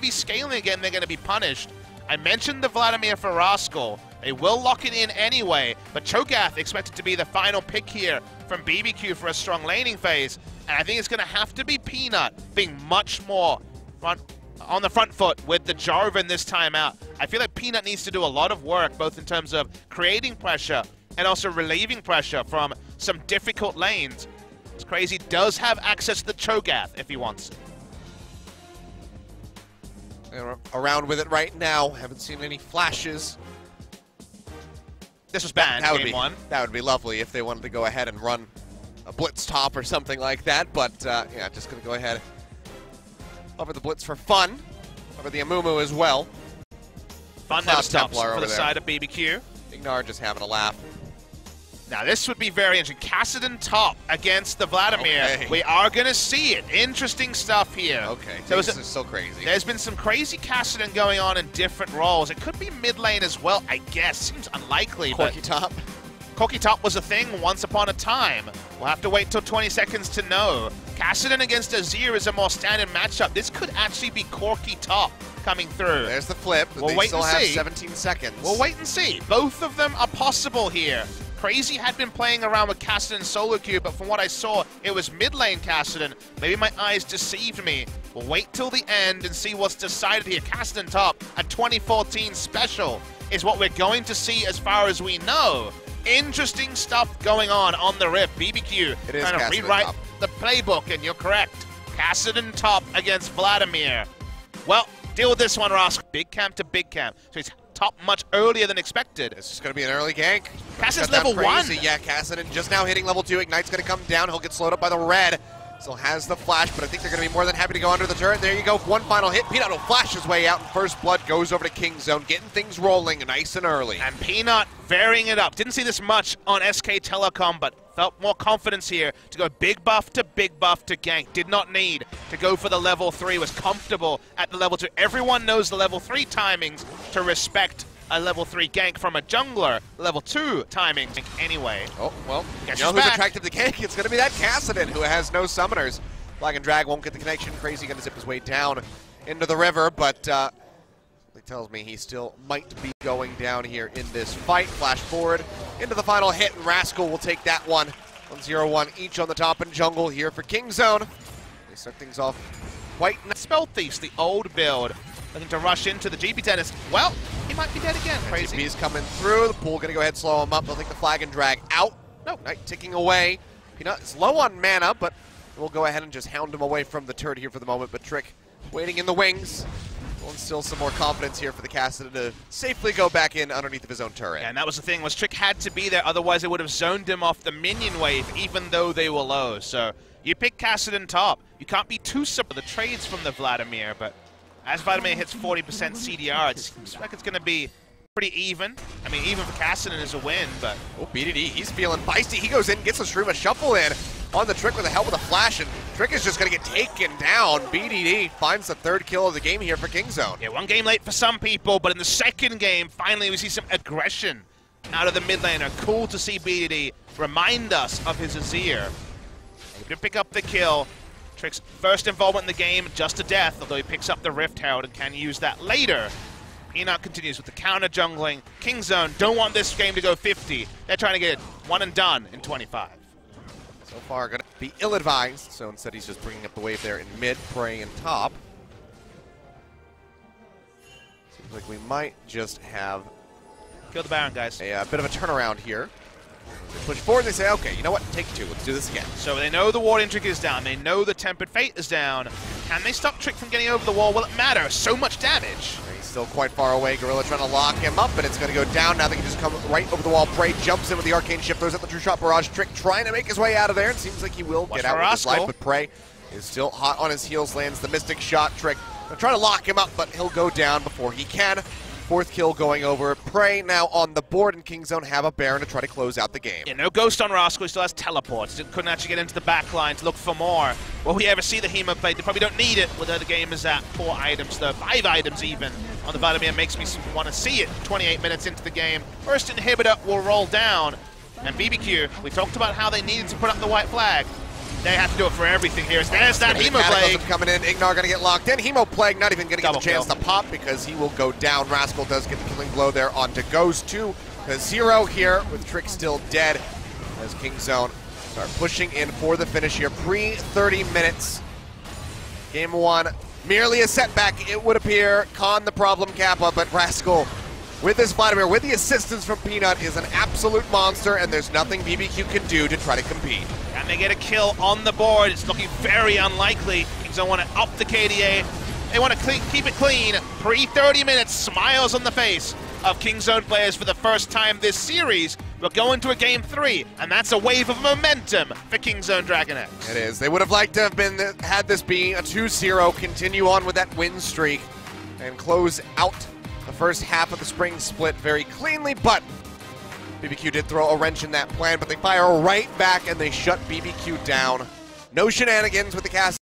be scaling again, they're going to be punished. I mentioned the Vladimir for Rascal. They will lock it in anyway, but Cho'Gath expected to be the final pick here from BBQ for a strong laning phase. And I think it's going to have to be Peanut being much more on the front foot with the Jarvan this time out. I feel like Peanut needs to do a lot of work, both in terms of creating pressure and also relieving pressure from some difficult lanes. It's crazy, does have access to the Cho'Gath if he wants it. They're around with it right now. Haven't seen any flashes. This was banned, game one. That would be lovely if they wanted to go ahead and run a blitz top or something like that, but yeah, just going to go ahead over the blitz for fun, over the Amumu as well. Fun never stops for the side of BBQ. Ignar just having a laugh. Now this would be very interesting. Kassadin top against the Vladimir. Okay. We are going to see it. Interesting stuff here. Okay, so this is so crazy. There's been some crazy Kassadin going on in different roles. It could be mid lane as well, I guess. Seems unlikely. Corky top. Corky top was a thing once upon a time. We'll have to wait till 20 seconds to know. Kassadin against Azir is a more standard matchup. This could actually be Corky top coming through. There's the flip. We'll wait still and have see. 17 seconds. We'll wait and see. Both of them are possible here. Crazy had been playing around with Kassadin solo queue, but from what I saw, it was mid lane Kassadin. Maybe my eyes deceived me. We'll wait till the end and see what's decided here. Kassadin top, a 2014 special, is what we're going to see as far as we know. Interesting stuff going on the Rift. BBQ it is trying to rewrite top. The playbook, and you're correct. Kassadin top against Vladimir. Well, deal with this one, Ross. Big camp to big camp. So he's top much earlier than expected. This is going to be an early gank. Kassadin's level 1. Yeah, Kassadin just now hitting level 2. Ignite's going to come down. He'll get slowed up by the red. Still has the flash, but I think they're going to be more than happy to go under the turret. There you go. One final hit. Peanut will flash his way out, and First Blood goes over to King Zone, getting things rolling nice and early. And Peanut varying it up. Didn't see this much on SK Telecom, but felt more confidence here to go big buff to gank. Did not need to go for the level 3. Was comfortable at the level 2. Everyone knows the level 3 timings to respect a level 3 gank from a jungler. Level 2 timing anyway. Oh, well, Guess you know who's attractive to gank? It's going to be that Kassadin, who has no summoners. Flag and Drag won't get the connection. Crazy going to zip his way down into the river, but it tells me he still might be going down here in this fight. Flash forward into the final hit, and Rascal will take that one. 1-0-1 each on the top and jungle here for King Zone. They start things off quite nice. Spell Thief, the old build, looking to rush into the GB tennis. Well, he might be dead again. Crazy. GP's coming through. The pool going to go ahead and slow him up. They'll take the Flag and Drag out. No, Knight ticking away. Peanut is low on mana, but we'll go ahead and just hound him away from the turret here for the moment. But Trick waiting in the wings. Will instill some more confidence here for the Kassadin to safely go back in underneath of his own turret. Yeah, and that was the thing, was Trick had to be there, otherwise they would have zoned him off the minion wave, even though they were low. So you pick Kassadin top. You can't be too simple. The trades from the Vladimir, but as Vladimir hits 40% CDR, it seems like it's going to be pretty even. I mean, even for Kassadin is a win, but... Oh, BDD, he's feeling feisty. He goes in, gets a stream of shuffle in on the Trick with the help of the flash, and Trick is just going to get taken down. BDD finds the 3rd kill of the game here for King Zone. Yeah, one game late for some people, but in the second game, finally we see some aggression out of the mid laner. Cool to see BDD remind us of his Azir. Able to pick up the kill. Trick's first involvement in the game, just to death, although he picks up the Rift Herald and can use that later. Peanut continues with the counter jungling. King Zone don't want this game to go 50. They're trying to get it one and done in 25. So far, going to be ill-advised, so instead he's just bringing up the wave there in mid, prey and top. Seems like we might just have... Kill the Baron, guys. A bit of a turnaround here. They push forward, they say, okay, you know what, take 2, let's do this again. So they know the Warding Trick is down, they know the Tempered Fate is down. Can they stop Trick from getting over the wall? Will it matter? So much damage. He's still quite far away. Gorilla trying to lock him up, but it's going to go down. Now they can just come right over the wall. Prey jumps in with the Arcane Shift, throws out the True Shot Barrage. Trick trying to make his way out of there. It seems like he will get out with his life, but Prey is still hot on his heels, lands the Mystic Shot. Trick trying to lock him up, but he'll go down before he can. 4th kill going over. Prey now on the board, and King Zone have a Baron to try to close out the game. Yeah, no Ghost on Rascal. He still has teleports. Couldn't actually get into the back line to look for more. Will we ever see the Hemo play? They probably don't need it where the game is at 4 items, though. 5 items even on the Vladimir makes me want to see it 28 minutes into the game. First inhibitor will roll down. And BBQ, we talked about how they needed to put up the white flag. They have to do it for everything here. There's that Hemoplague coming in. Ignar gonna get locked in. Hemoplague not even gonna get the chance to pop because he will go down. Rascal does get the killing blow there onto Ghost 2. The 0 here with Trick still dead as Kingzone start pushing in for the finish here. Pre-30 minutes. Game 1, merely a setback, it would appear. Con the problem Kappa, but Rascal, with this Vladimir, with the assistance from Peanut, is an absolute monster, and there's nothing BBQ can do to try to compete. And they get a kill on the board. It's looking very unlikely. Kingzone want to up the KDA. They want to keep it clean. Pre-30 minutes, smiles on the face of Kingzone players for the first time this series. We're going to a Game 3, and that's a wave of momentum for Kingzone Dragon X. It is. They would have liked to have had this be a 2-0, continue on with that win streak, and close out the first half of the spring split very cleanly, but BBQ did throw a wrench in that plan, but they fire right back and they shut BBQ down. No shenanigans with the cast.